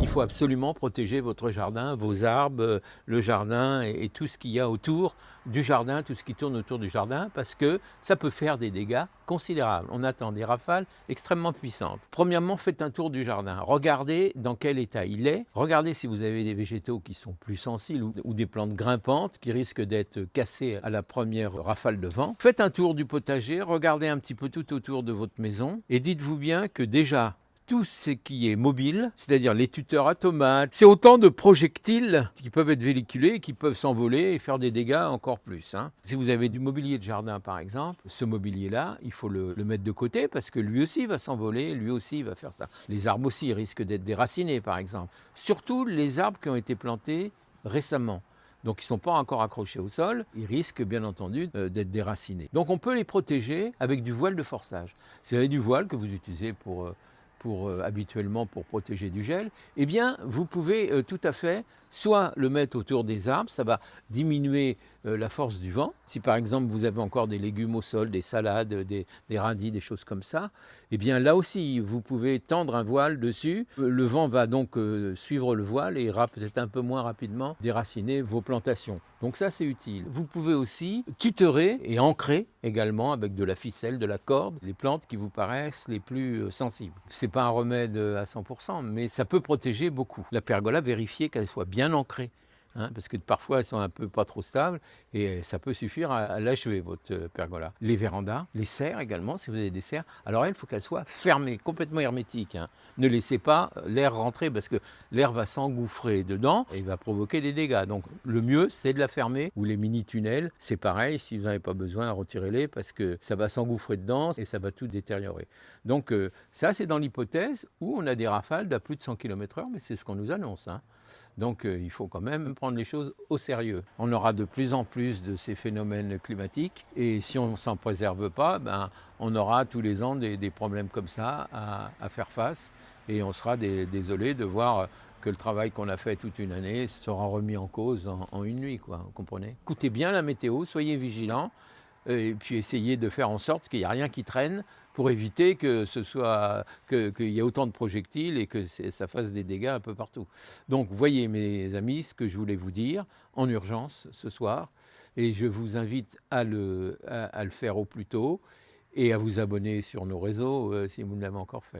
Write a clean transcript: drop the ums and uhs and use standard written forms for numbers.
faut absolument protéger votre jardin, vos arbres, le jardin et tout ce qu'il y a autour du jardin, tout ce qui tourne autour du jardin, parce que ça peut faire des dégâts considérables. On attend des rafales extrêmement puissantes. Premièrement, faites un tour du jardin. Regardez dans quel état il est. Regardez si vous avez des végétaux qui sont plus sensibles ou des plantes grimpantes qui risquent d'être cassées à la première rafale de vent. Faites un tour du potager, regardez un petit peu tout autour de votre maison et dites-vous bien que déjà, tout ce qui est mobile, c'est-à-dire les tuteurs à tomates, c'est autant de projectiles qui peuvent être véhiculés, qui peuvent s'envoler et faire des dégâts encore plus. Si vous avez du mobilier de jardin par exemple, ce mobilier-là, il faut le mettre de côté parce que lui aussi va s'envoler, lui aussi va faire ça. Les arbres aussi risquent d'être déracinés par exemple. Surtout les arbres qui ont été plantés récemment. Donc ils ne sont pas encore accrochés au sol, ils risquent bien entendu d'être déracinés. Donc on peut les protéger avec du voile de forçage. Si vous avez du voile que vous utilisez habituellement pour protéger du gel, eh bien vous pouvez tout à fait soit le mettre autour des arbres, ça va diminuer la force du vent. Si par exemple vous avez encore des légumes au sol, des salades, des radis, des choses comme ça, eh bien là aussi vous pouvez tendre un voile dessus. Le vent va donc suivre le voile et ira peut-être un peu moins rapidement déraciner vos plantations. Donc ça c'est utile. Vous pouvez aussi tutorer et ancrer également avec de la ficelle, de la corde, les plantes qui vous paraissent les plus sensibles. C'est pas un remède à 100%, mais ça peut protéger beaucoup. La pergola, vérifiez qu'elle soit bien ancrée. Parce que parfois elles sont un peu pas trop stables et ça peut suffire à l'achever votre pergola. Les vérandas, les serres également, si vous avez des serres, alors il faut qu'elles soient fermées, complètement hermétiques. Ne laissez pas l'air rentrer parce que l'air va s'engouffrer dedans et va provoquer des dégâts. Donc le mieux c'est de la fermer. Ou les mini-tunnels, c'est pareil, si vous n'avez pas besoin, retirez-les parce que ça va s'engouffrer dedans et ça va tout détériorer. Donc ça c'est dans l'hypothèse où on a des rafales d'à plus de 100 km/h, mais c'est ce qu'on nous annonce. Donc il faut quand même prendre les choses au sérieux. On aura de plus en plus de ces phénomènes climatiques et si on ne s'en préserve pas, on aura tous les ans des problèmes comme ça à faire face et on sera désolé de voir que le travail qu'on a fait toute une année sera remis en cause en une nuit, quoi, vous comprenez ? Écoutez bien la météo, soyez vigilants et puis essayez de faire en sorte qu'il n'y ait rien qui traîne pour éviter qu'il y ait autant de projectiles et que ça fasse des dégâts un peu partout. Donc voyez mes amis ce que je voulais vous dire en urgence ce soir et je vous invite à le faire au plus tôt et à vous abonner sur nos réseaux si vous ne l'avez encore fait.